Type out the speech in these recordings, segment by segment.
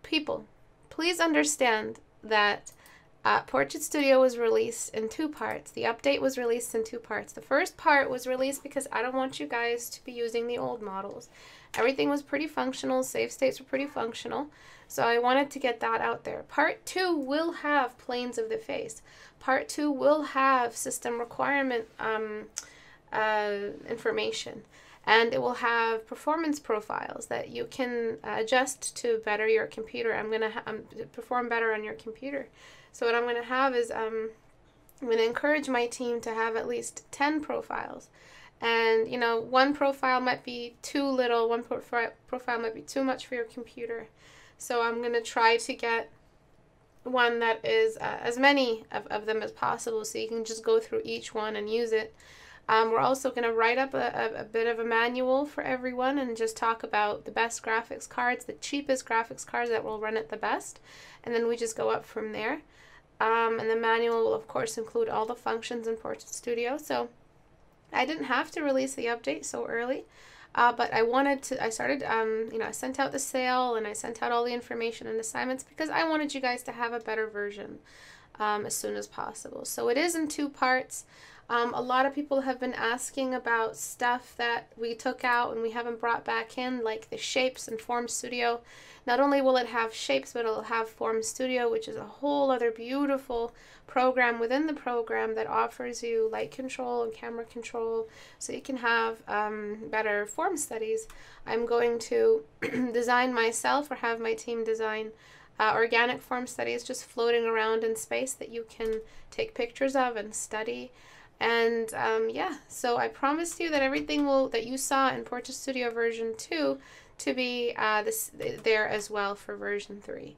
People, please understand that Portrait Studio was released in 2 parts. The update was released in 2 parts. The first part was released because I don't want you guys to be using the old models. Everything was pretty functional. Save states were pretty functional. So I wanted to get that out there. Part 2 will have planes of the face. Part 2 will have system requirement information. And it will have performance profiles that you can adjust to better your computer. I'm going to perform better on your computer. So what I'm going to have is I'm going to encourage my team to have at least 10 profiles. And, you know, one profile might be too little, one profile might be too much for your computer. So I'm going to try to get one that is as many of them as possible so you can just go through each one and use it. We're also going to write up a bit of a manual for everyone and just talk about the best graphics cards, the cheapest graphics cards that will run it the best. And then we just go up from there. And the manual will, of course, include all the functions in Portrait Studio. So I didn't have to release the update so early, but I wanted to. I started, you know, I sent out the sale and I sent out all the information and assignments because I wanted you guys to have a better version as soon as possible. So it is in 2 parts. A lot of people have been asking about stuff that we took out and we haven't brought back in, like the Shapes and Form Studio. Not only will it have Shapes, but it'll have Form Studio, which is a whole other beautiful program within the program that offers you light control and camera control so you can have better form studies. I'm going to design myself or have my team design organic form studies just floating around in space that you can take pictures of and study. And yeah, so I promised you that everything that you saw in Portrait Studio version 2 to be there as well for version 3.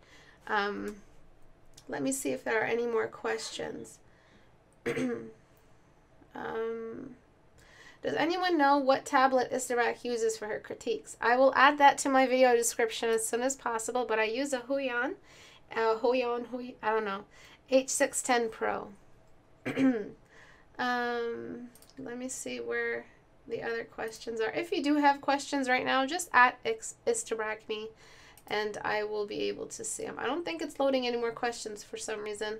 Let me see if there are any more questions. Does anyone know what tablet Istebrak uses for her critiques? I will add that to my video description as soon as possible, but I use a Huion, I don't know, H610 Pro. Let me see where the other questions are. If you do have questions right now, just at Istebrak me, and I will be able to see them. I don't think it's loading any more questions for some reason.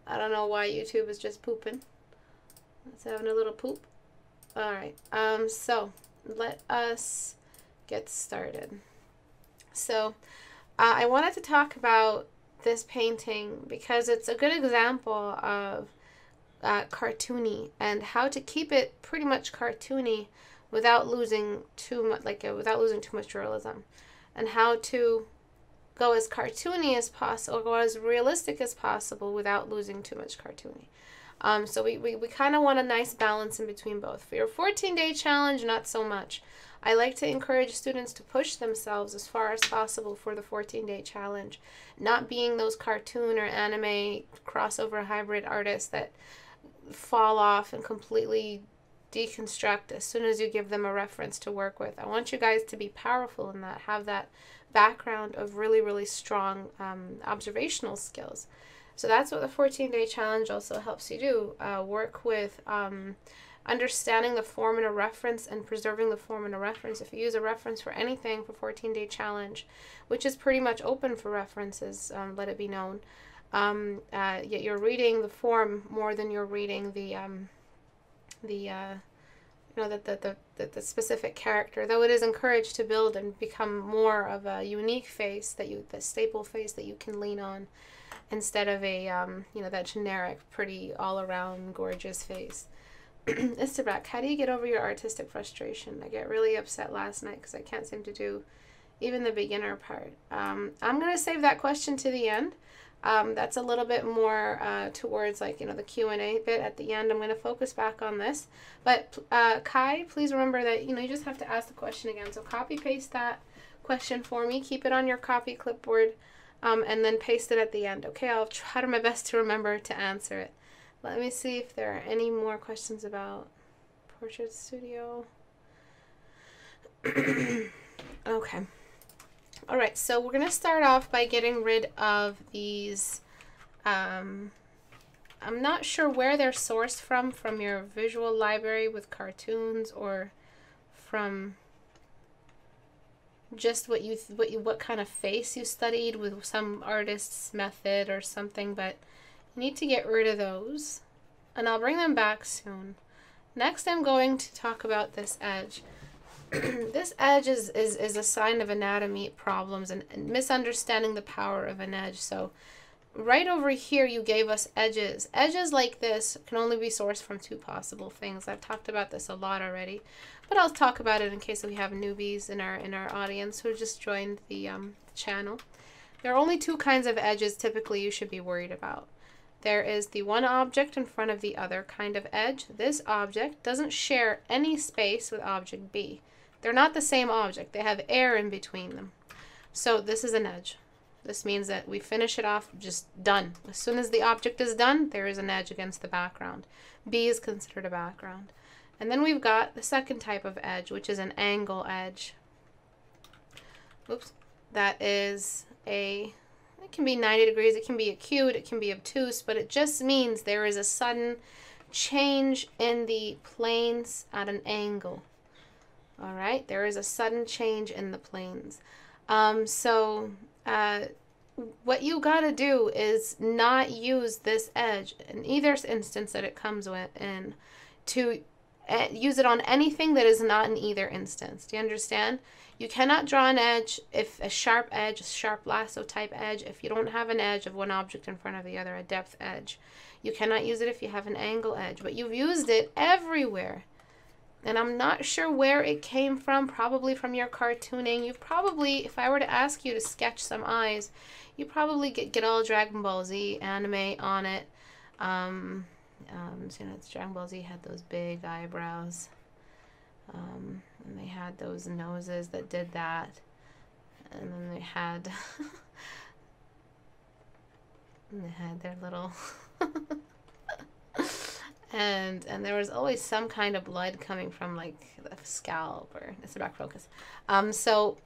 I don't know why YouTube is just pooping. It's having a little poop. All right. So let us get started. So I wanted to talk about this painting because it's a good example of cartoony and how to keep it pretty much cartoony without losing too much, without losing too much realism, and how to go as cartoony as possible, go as realistic as possible without losing too much cartoony. So we kind of want a nice balance in between both. For your 14-day challenge, not so much. I like to encourage students to push themselves as far as possible for the 14-day challenge, not being those cartoon or anime crossover hybrid artists that fall off and completely deconstruct as soon as you give them a reference to work with. I want you guys to be powerful in that, have that background of really, really strong observational skills. So that's what the 14-day challenge also helps you do. Work with understanding the form in a reference and preserving the form in a reference. If you use a reference for anything for 14-day challenge, which is pretty much open for references, let it be known, yet you're reading the form more than you're reading the specific character, though it is encouraged to build and become more of a unique face the staple face that you can lean on instead of a that generic pretty all-around gorgeous face. Istebrak, how do you get over your artistic frustration? I get really upset last night because I can't seem to do even the beginner part. I'm going to save that question to the end. That's a little bit more towards the Q&A bit at the end. I'm going to focus back on this. But Kai, please remember that you just have to ask the question again. So copy paste that question for me. Keep it on your copy clipboard and then paste it at the end. Okay, I'll try my best to remember to answer it. Let me see if there are any more questions about Portrait Studio. Okay. All right, so we're going to start off by getting rid of these. I'm not sure where they're sourced from your visual library with cartoons or from just what kind of face you studied with some artist's method or something, but you need to get rid of those. And I'll bring them back soon. Next, I'm going to talk about this edge. This edge is a sign of anatomy problems and misunderstanding the power of an edge. So right over here, you gave us edges. Edges like this can only be sourced from two possible things. I've talked about this a lot already, but I'll talk about it in case we have newbies in our audience who just joined the channel. There are only two kinds of edges typically you should be worried about. There is the one object in front of the other kind of edge. This object doesn't share any space with object B. They're not the same object. They have air in between them. So this is an edge. This means that we finish it off just done. As soon as the object is done, there is an edge against the background. B is considered a background. And then we've got the second type of edge, which is an angle edge. Oops. That is it can be 90 degrees, it can be acute, it can be obtuse, but it just means there is a sudden change in the planes at an angle. All right, there is a sudden change in the planes. What you gotta do is not use this edge in either instance that it comes in to use it on anything that is not in either instance. Do you understand? You cannot draw an edge if a sharp lasso type edge, if you don't have an edge of one object in front of the other, a depth edge. You cannot use it if you have an angle edge, but you've used it everywhere. And I'm not sure where it came from, probably from your cartooning. You've probably, if I were to ask you to sketch some eyes, you probably get all Dragon Ball Z anime on it. So, it's Dragon Ball Z had those big eyebrows. And they had those noses that did that. And then they had their little and there was always some kind of blood coming from like the scalp or Istebrak focus. So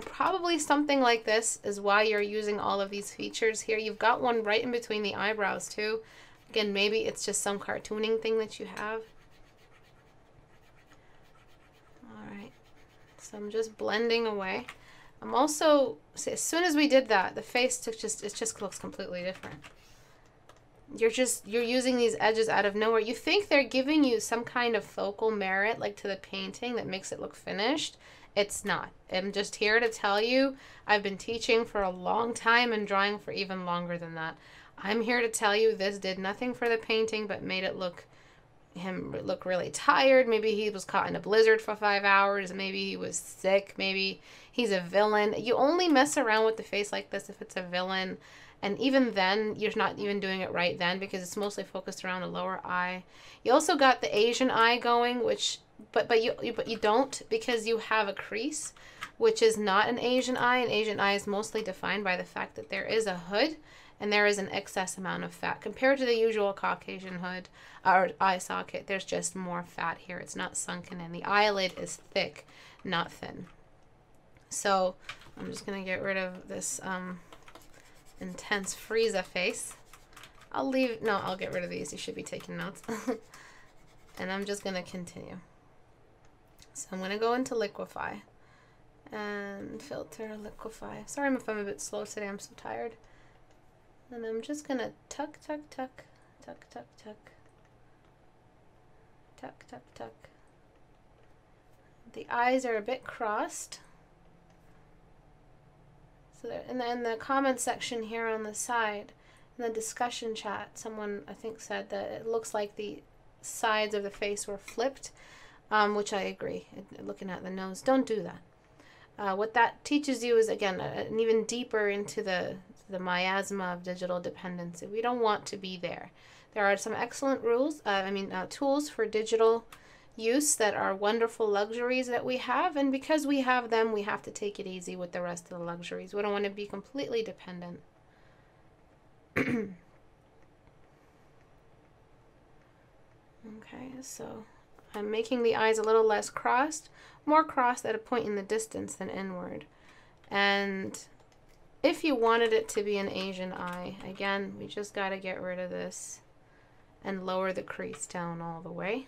probably something like this is why you're using all of these features here. You've got one right in between the eyebrows too. Again, maybe it's just some cartooning thing that you have. Alright, so I'm just blending away. I'm also, see, as soon as we did that, the face it just looks completely different. You're using these edges out of nowhere. You think they're giving you some kind of focal merit, like to the painting that makes it look finished. It's not. I'm just here to tell you, I've been teaching for a long time and drawing for even longer than that. I'm here to tell you this did nothing for the painting but made it look really tired. Maybe he was caught in a blizzard for 5 hours. Maybe he was sick. Maybe he's a villain. You only mess around with the face like this if it's a villain. And even then, you're not even doing it right then because it's mostly focused around the lower eye. You also got the Asian eye going, which but you don't because you have a crease, which is not an Asian eye. An Asian eye is mostly defined by the fact that there is a hood and there is an excess amount of fat. Compared to the usual Caucasian hood or eye socket, there's just more fat here. It's not sunken in. The eyelid is thick, not thin. So I'm just going to get rid of this intense Frieza face. I'll get rid of these. You should be taking notes. And I'm just going to continue. So I'm going to go into liquefy and filter liquefy. Sorry if I'm a bit slow today. I'm so tired. And I'm just going to tuck, tuck, tuck, tuck, tuck, tuck, tuck, tuck, tuck. The eyes are a bit crossed. So in the comment section here on the side, in the discussion chat, someone I think said that it looks like the sides of the face were flipped, which I agree. Looking at the nose, don't do that. What that teaches you is, again, an even deeper into the miasma of digital dependency. We don't want to be there. There are some excellent tools for digital use that are wonderful luxuries that we have, and because we have them, we have to take it easy with the rest of the luxuries. We don't want to be completely dependent. Okay, so I'm making the eyes a little less crossed, more crossed at a point in the distance than inward. And if you wanted it to be an Asian eye, again, we just got to get rid of this and lower the crease down all the way.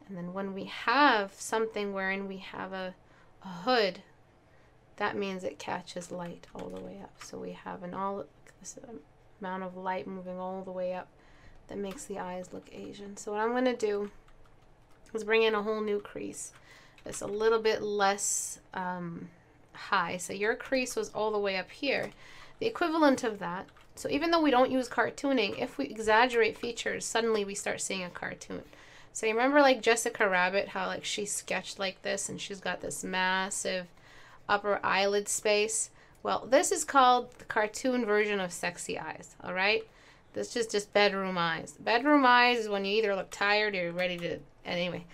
And then when we have something wherein we have a hood that means it catches light all the way up. So we have this amount of light moving all the way up that makes the eyes look Asian. So what I'm going to do is bring in a whole new crease. It's a little bit less high. So your crease was all the way up here. The equivalent of that. So even though we don't use cartooning, if we exaggerate features, suddenly we start seeing a cartoon. So you remember like Jessica Rabbit, how like she sketched like this and she's got this massive upper eyelid space? Well, this is called the cartoon version of sexy eyes, all right? This is just bedroom eyes. Bedroom eyes is when you either look tired or you're ready to, anyway.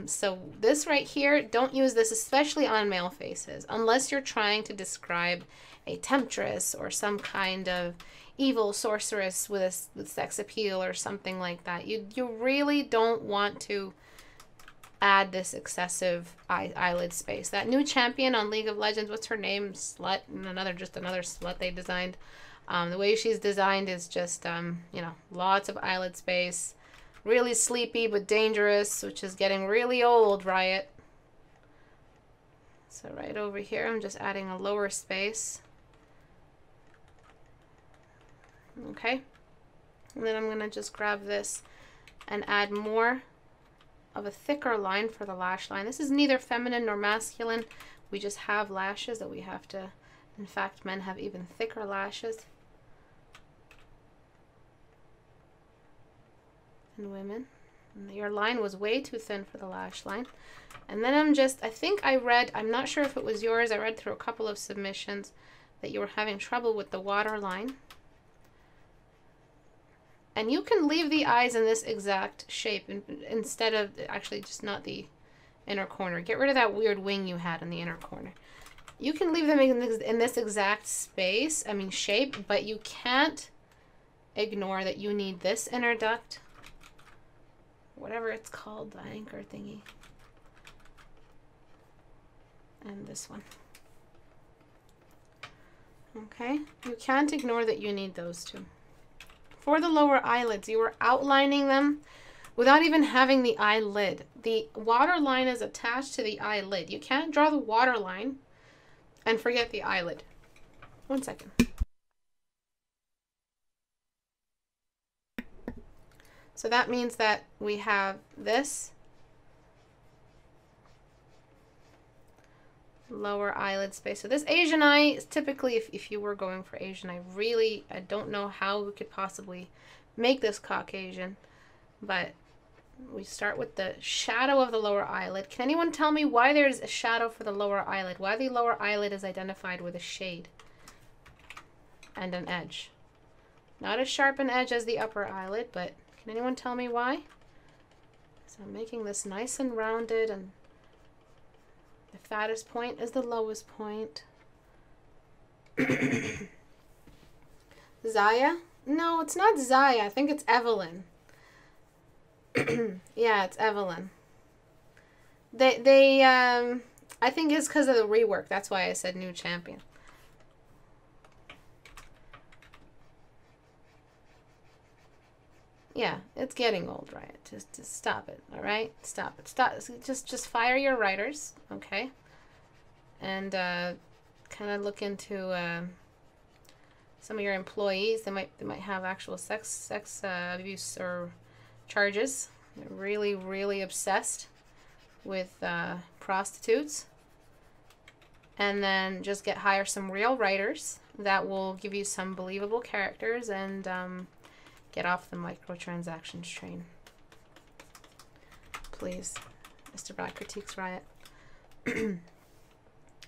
So this right here, don't use this, especially on male faces, unless you're trying to describe a temptress or some kind of evil sorceress with sex appeal or something like that. You really don't want to add this excessive eyelid space. That new champion on League of Legends, what's her name? Slut, and just another slut they designed. The way she's designed is just, you know, lots of eyelid space. Really sleepy but dangerous, which is getting really old, Riot. So right over here, I'm just adding a lower space. Okay. And then I'm going to just grab this and add more of a thicker line for the lash line. This is neither feminine nor masculine. We just have lashes that we have to, in fact, men have even thicker lashes than women. And your line was way too thin for the lash line. And then I think I read, I'm not sure if it was yours, I read through a couple of submissions that you were having trouble with the waterline. And you can leave the eyes in this exact shape instead of, actually just not the inner corner. Get rid of that weird wing you had in the inner corner. You can leave them in this exact shape, but you can't ignore that you need this inner duct, whatever it's called, the anchor thingy, and this one. Okay, you can't ignore that you need those two. For the lower eyelids, you are outlining them without even having the eyelid. The waterline is attached to the eyelid. You can't draw the waterline and forget the eyelid. 1 second. So that means that we have this lower eyelid space. So this Asian eye is typically, if you were going for Asian, I don't know how we could possibly make this Caucasian, but we start with the shadow of the lower eyelid. Can anyone tell me why there's a shadow for the lower eyelid? Why the lower eyelid is identified with a shade and an edge? Not as sharp an edge as the upper eyelid, but can anyone tell me why? So I'm making this nice and rounded, and the fattest point is the lowest point. Zaya? No, it's not Zaya. I think it's Evelyn. Yeah, it's Evelyn. I think it's because of the rework. That's why I said new champion. Yeah, it's getting old, right? Just stop it, all right? Stop it. Stop. Just fire your writers, okay? And kind of look into some of your employees. They might have actual sex abuse or charges. They're really, really obsessed with prostitutes. And then just hire some real writers that will give you some believable characters and get off the microtransactions train. Please. Istebrak critiques Riot.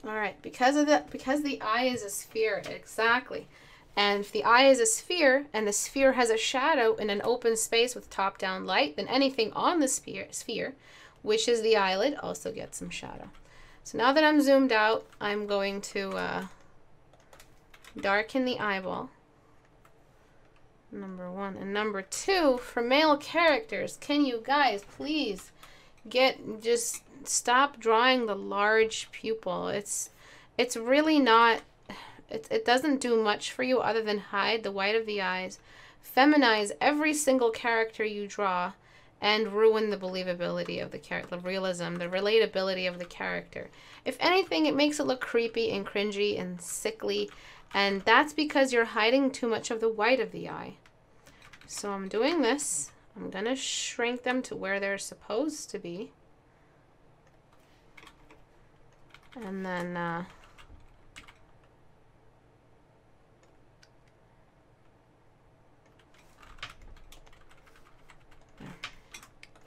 Alright, because the eye is a sphere, exactly. And if the eye is a sphere, and the sphere has a shadow in an open space with top-down light, then anything on the sphere, which is the eyelid, also gets some shadow. So now that I'm zoomed out, I'm going to darken the eyeball. Number 1. And number 2, for male characters, can you guys please just stop drawing the large pupil? It's really not, it doesn't do much for you other than hide the white of the eyes, feminize every single character you draw, and ruin the believability of the character, the realism, the relatability of the character. If anything, it makes it look creepy and cringy and sickly, and that's because you're hiding too much of the white of the eye. So I'm doing this. I'm going to shrink them to where they're supposed to be. And then there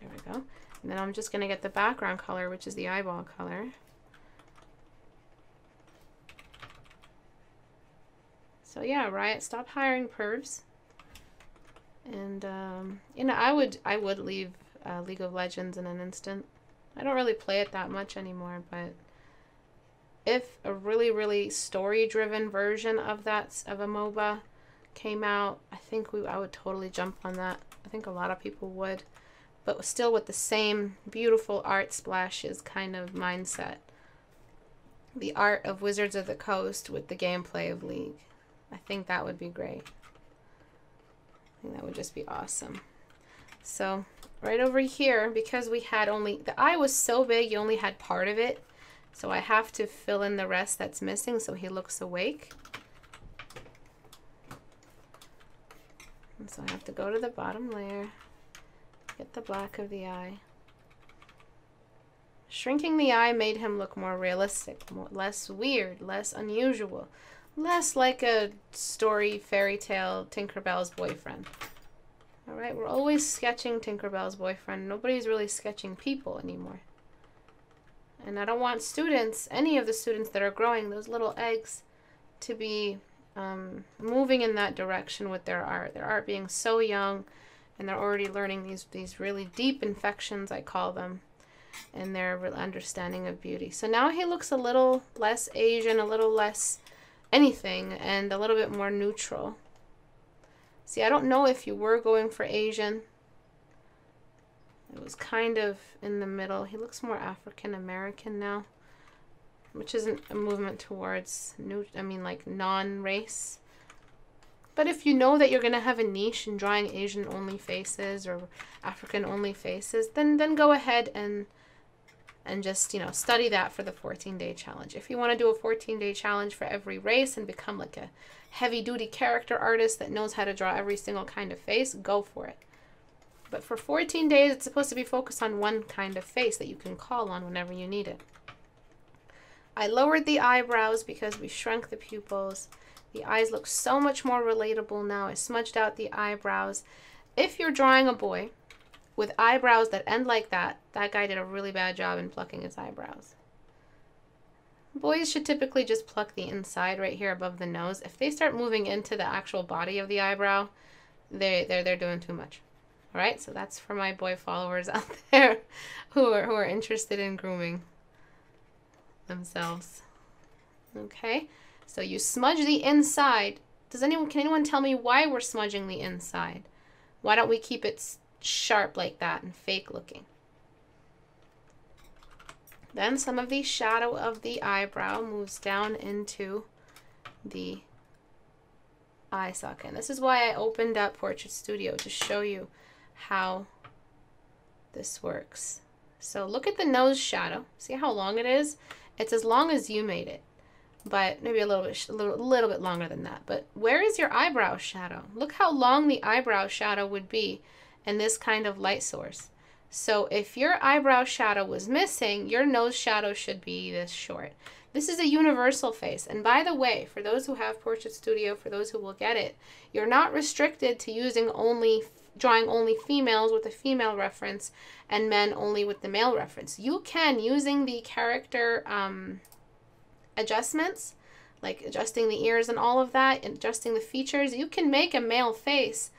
we go. And then I'm just going to get the background color, which is the eyeball color. So yeah, Riot, stop hiring pervs. And you know, I would leave League of Legends in an instant. I don't really play it that much anymore, but if a really story-driven version of that, of a MOBA came out, I think I would totally jump on that. I think a lot of people would, but still with the same beautiful art splashes kind of mindset. The art of Wizards of the Coast with the gameplay of League. I think that would be great. I think that would just be awesome. So right over here, because we had only, the eye was so big, you only had part of it. So I have to fill in the rest that's missing so he looks awake. And so I have to go to the bottom layer, get the black of the eye. Shrinking the eye made him look more realistic, less weird, less unusual, less like a story fairy tale Tinkerbell's boyfriend. All right, we're always sketching Tinkerbell's boyfriend. Nobody's really sketching people anymore. And I don't want students, any of the students that are growing those little eggs, to be moving in that direction with their art being so young, and they're already learning these really deep infections, I call them, in their understanding of beauty. So now he looks a little less Asian, a little less anything, and a little bit more neutral. See, I don't know if you were going for Asian. It was kind of in the middle. He looks more African American now, which isn't a movement towards like non-race. But if you know that you're going to have a niche in drawing Asian only faces or African only faces, then go ahead and just, you know, study that for the 14-day challenge. If you want to do a 14-day challenge for every race and become like a heavy-duty character artist that knows how to draw every single kind of face, go for it. But for 14 days, it's supposed to be focused on one kind of face that you can call on whenever you need it. I lowered the eyebrows because we shrunk the pupils. The eyes look so much more relatable now. I smudged out the eyebrows. If you're drawing a boy with eyebrows that end like that, that guy did a really bad job in plucking his eyebrows. Boys should typically just pluck the inside right here above the nose. If they start moving into the actual body of the eyebrow, they're doing too much. All right, so that's for my boy followers out there who are interested in grooming themselves. Okay, so you smudge the inside. Can anyone tell me why we're smudging the inside? Why don't we keep it sharp like that and fake looking? Then some of the shadow of the eyebrow moves down into the eye socket. And this is why I opened up Portrait Studio, to show you how this works. So look at the nose shadow. See how long it is? It's as long as you made it, but maybe a little bit longer than that. But where is your eyebrow shadow? Look how long the eyebrow shadow would be in this kind of light source. So if your eyebrow shadow was missing, your nose shadow should be this short. This is a universal face. And by the way, for those who have Portrait Studio, for those who will get it, you're not restricted to drawing only females with a female reference and men only with the male reference. You can, using the character adjustments, like adjusting the ears and all of that, and adjusting the features, you can make a male face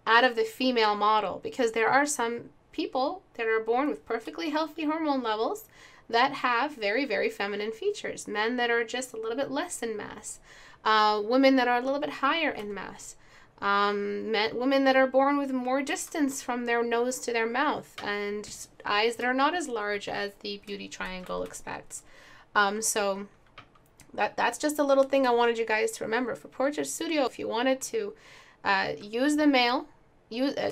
out of the female model, because there are some people that are born with perfectly healthy hormone levels that have very feminine features. Men that are just a little bit less in mass. Women that are a little bit higher in mass. Women that are born with more distance from their nose to their mouth, and eyes that are not as large as the beauty triangle expects. So that's just a little thing I wanted you guys to remember. For Portrait Studio, if you wanted to use the male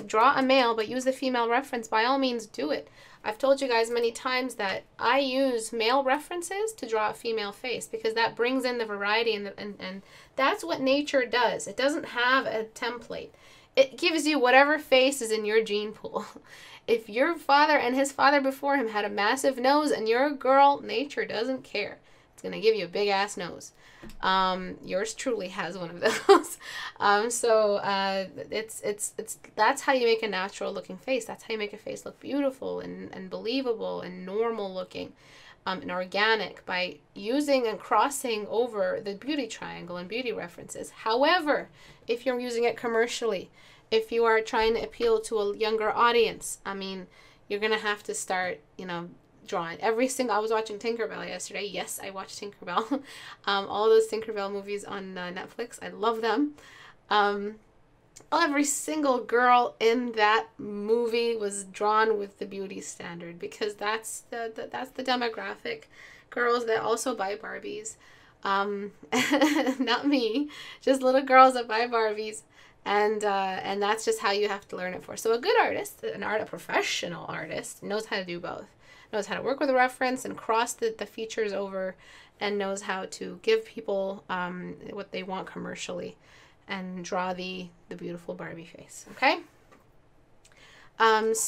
draw a male, but use the female reference, by all means do it. I've told you guys many times that I use male references to draw a female face because that brings in the variety, and that's what nature does. It doesn't have a template. It gives you whatever face is in your gene pool. If your father and his father before him had a massive nose and you're a girl, nature doesn't care. It's going to give you a big ass nose. Yours truly has one of those. That's how you make a natural looking face. That's how you make a face look beautiful and believable and normal looking, and organic, by using and crossing over the beauty triangle and beauty references. However, if you're using it commercially, if you are trying to appeal to a younger audience, I mean, you're going to have to start, drawing every single. I was watching Tinkerbell yesterday. Yes, I watched Tinkerbell. All those Tinkerbell movies on Netflix. I love them. Every single girl in that movie was drawn with the beauty standard because that's the demographic. Girls that also buy Barbies. Not me, just little girls that buy Barbies. And that's just how you have to learn it for. So a good artist, a professional artist, knows how to do both. Knows how to work with a reference and cross the features over, and knows how to give people what they want commercially and draw the beautiful Barbie face. Okay? I don't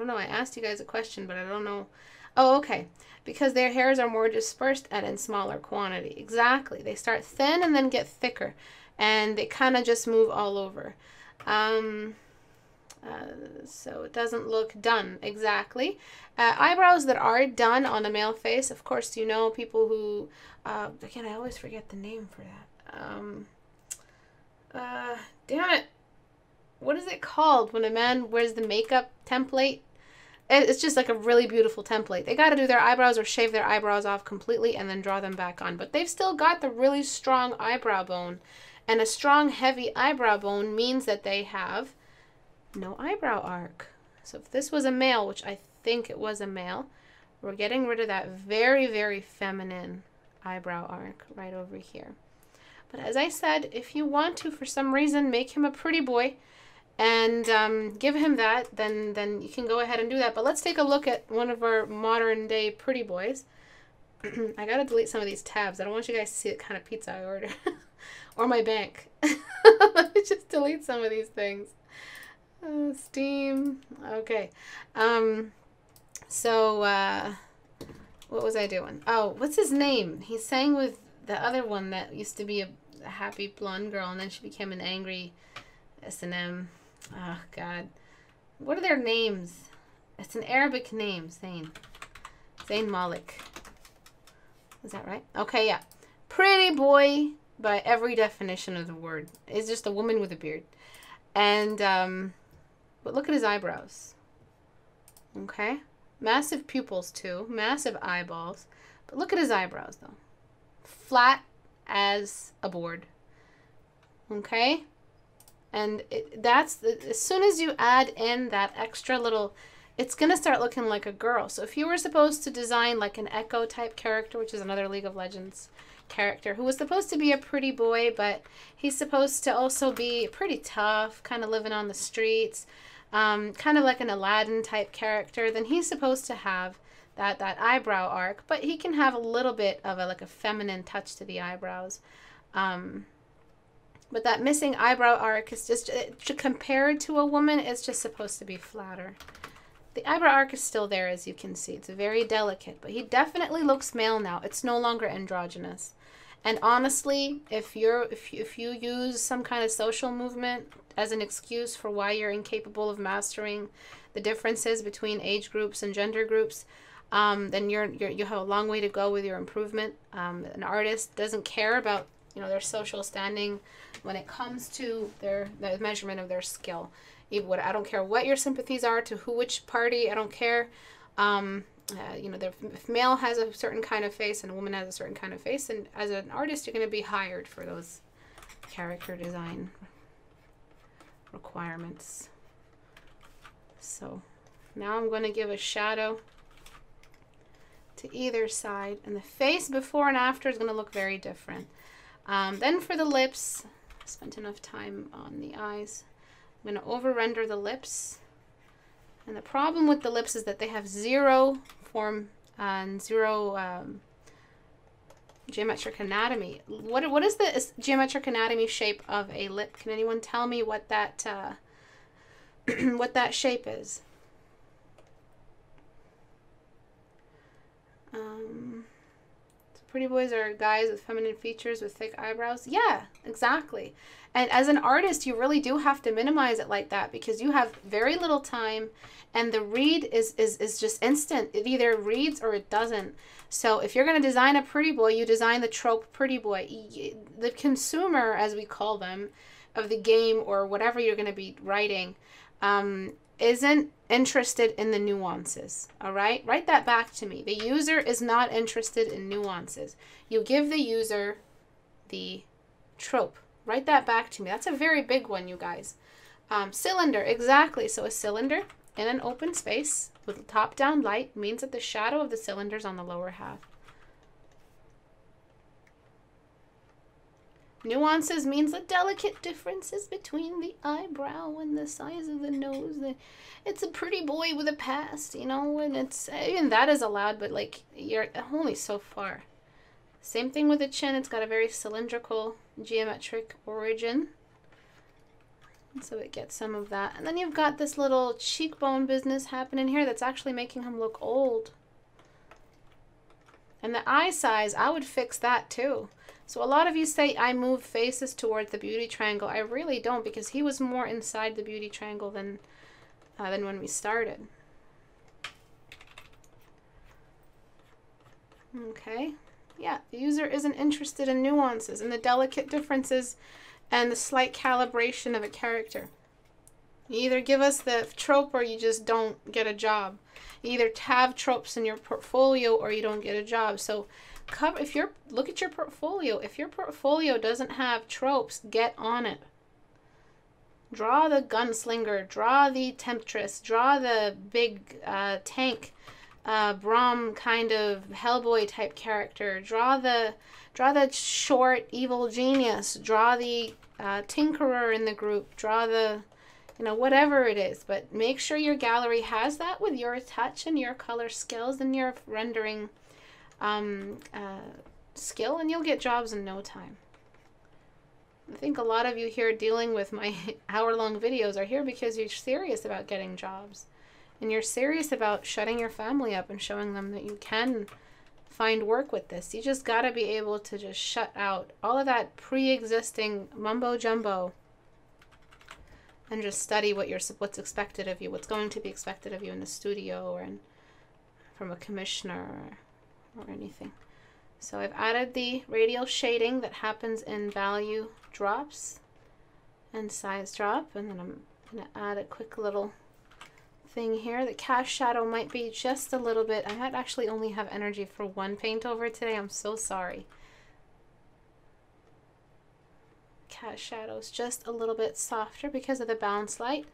know, I asked you guys a question, but I don't know. Oh, okay. Because their hairs are more dispersed and in smaller quantity. Exactly. They start thin and then get thicker, and they kind of just move all over. So it doesn't look done exactly. Eyebrows that are done on a male face, of course, people who, again, I always forget the name for that. Damn it. What is it called when a man wears the makeup template? It's just like a really beautiful template. They got to do their eyebrows or shave their eyebrows off completely and then draw them back on. But they've still got the really strong eyebrow bone. And a strong, heavy eyebrow bone means that they have no eyebrow arc. So if this was a male, which I think it was a male, we're getting rid of that very, very feminine eyebrow arc right over here. But as I said, if you want to, for some reason, make him a pretty boy and give him that, then you can go ahead and do that. But let's take a look at one of our modern day pretty boys. I gotta delete some of these tabs. I don't want you guys to see what kind of pizza I order. Or my bank. Let me just delete some of these things. Steam. Okay. What was I doing? Oh, what's his name? He sang with the other one that used to be a happy blonde girl, and then she became an angry S&M. Oh, God. What are their names? It's an Arabic name. Zayn Malik. Is that right? Okay, yeah. Pretty boy by every definition of the word. It's just a woman with a beard. And, but look at his eyebrows. Okay? Massive pupils, too. Massive eyeballs. But look at his eyebrows, though. Flat as a board. Okay? And as soon as you add in that extra little, it's going to start looking like a girl. So if you were supposed to design like an Echo type character, which is another League of Legends character, who was supposed to be a pretty boy, but he's supposed to also be pretty tough, kind of living on the streets, kind of like an Aladdin type character, then he's supposed to have that eyebrow arc, but he can have a little bit of a feminine touch to the eyebrows. But that missing eyebrow arc is just, compared to a woman, it's just supposed to be flatter. The eyebrow arc is still there, as you can see. It's very delicate, but he definitely looks male now. It's no longer androgynous. And honestly, if you use some kind of social movement as an excuse for why you're incapable of mastering the differences between age groups and gender groups, then you have a long way to go with your improvement. An artist doesn't care about their social standing when it comes to the measurement of their skill. I don't care what your sympathies are to which party. I don't care. If male has a certain kind of face and a woman has a certain kind of face, and as an artist, you're going to be hired for those character design requirements. So now I'm going to give a shadow to either side, and the face before and after is going to look very different. Then for the lips, I spent enough time on the eyes. I'm going to over-render the lips. And the problem with the lips is that they have zero form and zero geometric anatomy. What is the geometric anatomy shape of a lip? Can anyone tell me what that what that shape is? Pretty boys are guys with feminine features with thick eyebrows. Yeah, exactly. And as an artist, you really do have to minimize it like that because you have very little time and the read is just instant. It either reads or it doesn't. So if you're going to design a pretty boy, you design the trope pretty boy. The consumer, as we call them, of the game or whatever you're going to be writing, isn't interested in the nuances. All right, write that back to me. The user is not interested in nuances. You give the user the trope. Write that back to me. That's a very big one, you guys. Cylinder, exactly. So a cylinder in an open space with top-down light means that the shadow of the cylinder is on the lower half. Nuances means the delicate differences between the eyebrow and the size of the nose. It's a pretty boy with a past, you know, and it's, even that is allowed, but like, you're only so far. Same thing with the chin. It's got a very cylindrical geometric origin. And so it gets some of that. And then you've got this little cheekbone business happening here that's actually making him look old. And the eye size, I would fix that too. So a lot of you say I move faces towards the beauty triangle. I really don't, because he was more inside the beauty triangle than when we started. Okay. Yeah, the user isn't interested in nuances and the delicate differences and the slight calibration of a character. You either give us the trope or you just don't get a job. You either have tropes in your portfolio or you don't get a job. So look at your portfolio. If your portfolio doesn't have tropes, get on it. Draw the gunslinger, draw the temptress, draw the big tank Brahm kind of Hellboy type character, draw the short evil genius, draw the tinkerer in the group, draw the, you know, whatever it is, but make sure your gallery has that with your touch and your color skills and your rendering skill, and you'll get jobs in no time. I think a lot of you here dealing with my hour-long videos are here because you're serious about getting jobs. And you're serious about shutting your family up and showing them that you can find work with this. You just got to be able to just shut out all of that pre-existing mumbo-jumbo and just study what's expected of you, what's going to be expected of you in the studio or from a commissioner or anything. So I've added the radial shading that happens in value drops and size drop, and then I'm going to add a quick little thing here. The cast shadow might be just a little bit. I might actually only have energy for one paint over today. I'm so sorry. Cast shadow's just a little bit softer because of the bounce light.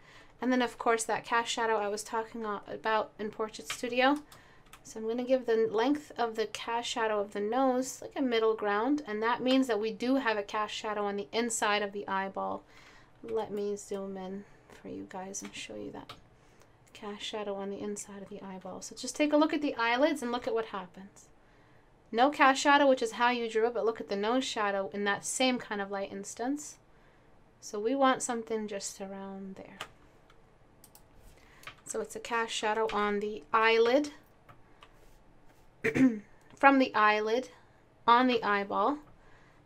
And then of course that cast shadow I was talking about in Portrait Studio. So I'm going to give the length of the cast shadow of the nose like a middle ground, and that means that we do have a cast shadow on the inside of the eyeball. Let me zoom in for you guys and show you that cast shadow on the inside of the eyeball. So just take a look at the eyelids and look at what happens. No cast shadow, which is how you drew it, but look at the nose shadow in that same kind of light instance. So we want something just around there. So it's a cast shadow on the eyelid, from the eyelid on the eyeball,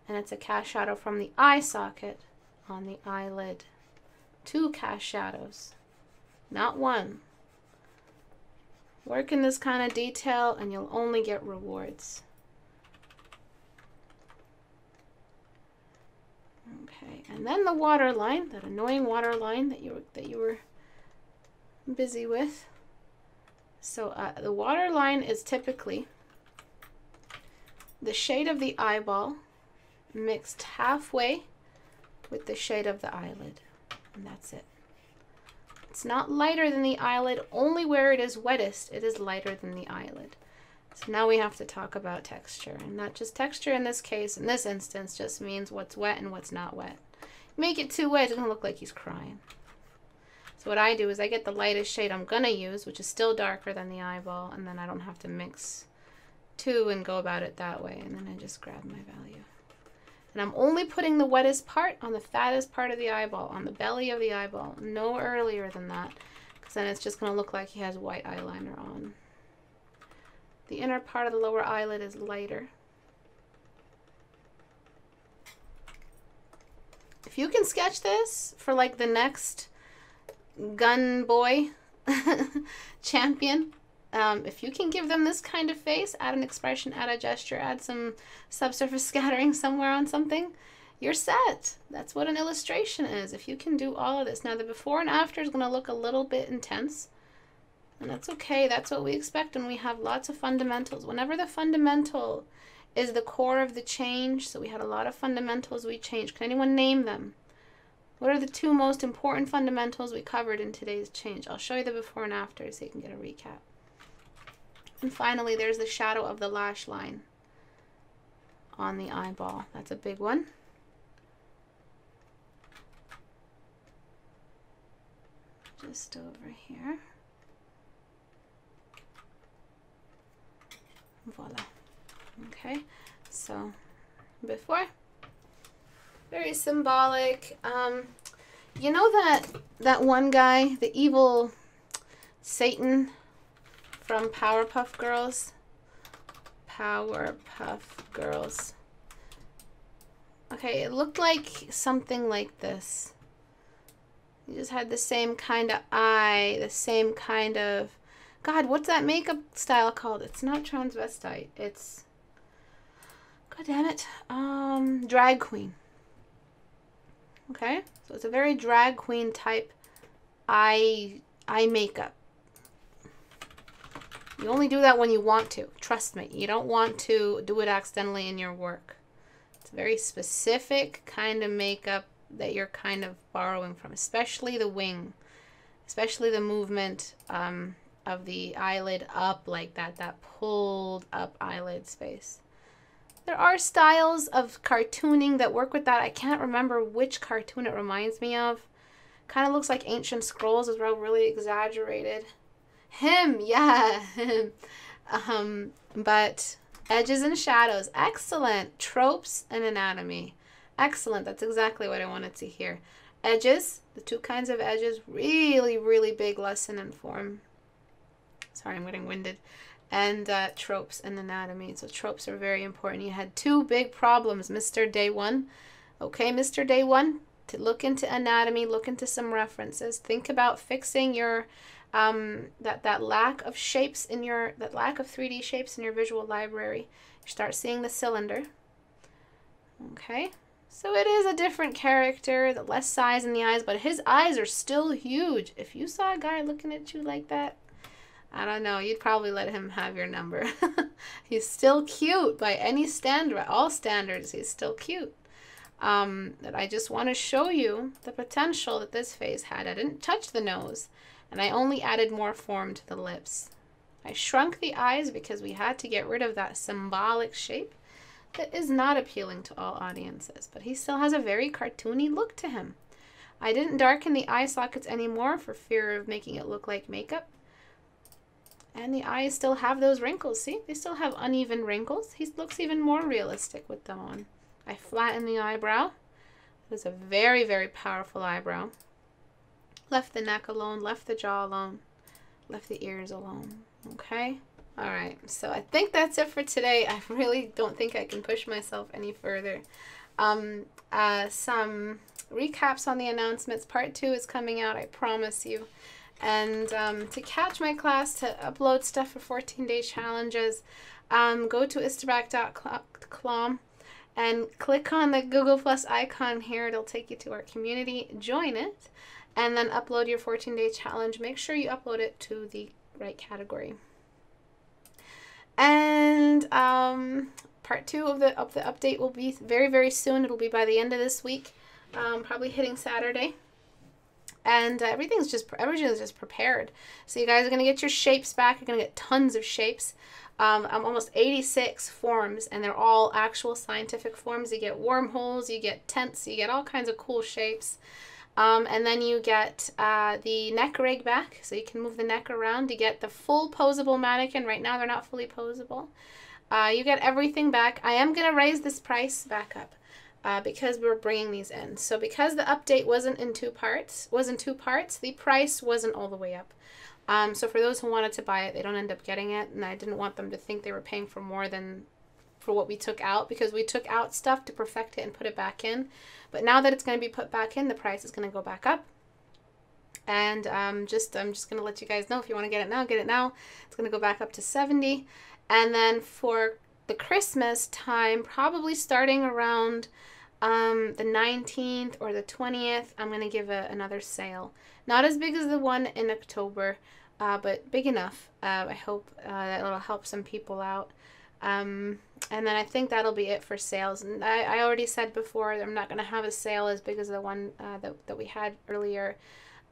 and it's a cast shadow from the eye socket on the eyelid. 2 cast shadows, not 1. Work in this kind of detail and you'll only get rewards. Okay, and then the water line, that annoying water line that you were busy with. So the water line is typically the shade of the eyeball mixed halfway with the shade of the eyelid, and that's it. It's not lighter than the eyelid, only where it is wettest it is lighter than the eyelid. So now we have to talk about texture, and not just texture in this case. In this instance, just means what's wet and what's not wet. Make it too wet, it's gonna look like he's crying. So what I do is I get the lightest shade I'm gonna use, which is still darker than the eyeball, and then I don't have to mix two and go about it that way. And then I just grab my value. And I'm only putting the wettest part on the fattest part of the eyeball, on the belly of the eyeball, no earlier than that, because then it's just gonna look like he has white eyeliner on. The inner part of the lower eyelid is lighter. If you can sketch this for like the next gun boy champion, if you can give them this kind of face, add an expression, add a gesture, add some subsurface scattering somewhere on something, you're set. That's what an illustration is. If you can do all of this. Now the before and after is going to look a little bit intense, and that's okay. That's what we expect when we have lots of fundamentals. Whenever the fundamental is the core of the change, so we had a lot of fundamentals we changed. Can anyone name them? What are the two most important fundamentals we covered in today's change? I'll show you the before and after so you can get a recap. And finally, there's the shadow of the lash line on the eyeball. That's a big one. Just over here. Voila. Okay, so before. Very symbolic. You know that one guy, the evil Satan from Powerpuff Girls? Powerpuff Girls. Okay, it looked like something like this. He just had the same kind of eye, the same kind of... God, what's that makeup style called? It's not transvestite. It's... God damn it. Drag queen. Okay, so it's a very drag queen type eye makeup. You only do that when you want to. Trust me, you don't want to do it accidentally in your work. It's a very specific kind of makeup that you're kind of borrowing from, especially the wing, especially the movement of the eyelid up like that, that pulled up eyelid space. There are styles of cartooning that work with that. I can't remember which cartoon it reminds me of. Kind of looks like Ancient Scrolls as well, really exaggerated. Him, yeah, him. But edges and shadows, excellent. Tropes and anatomy, excellent. That's exactly what I wanted to hear. Edges, the two kinds of edges, really, really big lesson in form. Sorry, I'm getting winded. And tropes and anatomy. So tropes are very important. You had two big problems, Mr. Day One. Okay, Mr. Day One, to look into anatomy, look into some references. Think about fixing your that lack of shapes in your lack of 3D shapes in your visual library. You start seeing the cylinder. Okay, so it is a different character, the less size in the eyes, but his eyes are still huge. If you saw a guy looking at you like that, I don't know, you'd probably let him have your number. He's still cute by any standard, all standards, he's still cute. That I just want to show you the potential that this face had. I didn't touch the nose, and I only added more form to the lips. I shrunk the eyes because we had to get rid of that symbolic shape that is not appealing to all audiences, but he still has a very cartoony look to him. I didn't darken the eye sockets anymore for fear of making it look like makeup. And the eyes still have those wrinkles. See, they still have uneven wrinkles. He looks even more realistic with them on. I flattened the eyebrow. It was a very, very powerful eyebrow. Left the neck alone, left the jaw alone, left the ears alone. Okay? All right, so I think that's it for today. I really don't think I can push myself any further. Some recaps on the announcements. Part 2 is coming out, I promise you. And to catch my class, to upload stuff for 14-day challenges, go to istebrak.com and click on the Google Plus icon here. It'll take you to our community. Join it, and then upload your 14-day challenge. Make sure you upload it to the right category. And part 2 of the update will be very, very soon. It'll be by the end of this week, probably hitting Saturday. and everything's just prepared. So you guys are going to get your shapes back. You're going to get tons of shapes. Almost 86 forms, and they're all actual scientific forms. You get wormholes, you get tents, you get all kinds of cool shapes. And then you get the neck rig back, so you can move the neck around. You get the full posable mannequin. Right now they're not fully posable. You get everything back. I am going to raise this price back up because we're bringing these in. So because the update wasn't in two parts, the price wasn't all the way up. So for those who wanted to buy it, they don't end up getting it, and I didn't want them to think they were paying for more than for what we took out, because we took out stuff to perfect it and put it back in. But now that it's going to be put back in, the price is going to go back up. And I'm just going to let you guys know, if you want to get it now, get it now. It's going to go back up to $70. And then for the Christmas time, probably starting around the 19th or the 20th, I'm going to give another sale. Not as big as the one in October, but big enough. I hope that it'll help some people out. And then I think that'll be it for sales. And I already said before, I'm not going to have a sale as big as the one that we had earlier.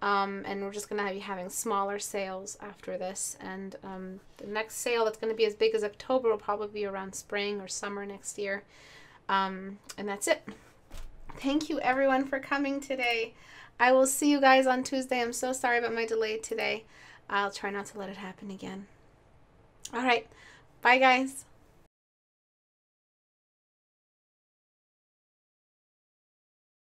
And we're just going to be having smaller sales after this. And the next sale that's going to be as big as October will probably be around spring or summer next year. And that's it. Thank you everyone for coming today. I will see you guys on Tuesday. I'm so sorry about my delay today. I'll try not to let it happen again. All right. Bye, guys.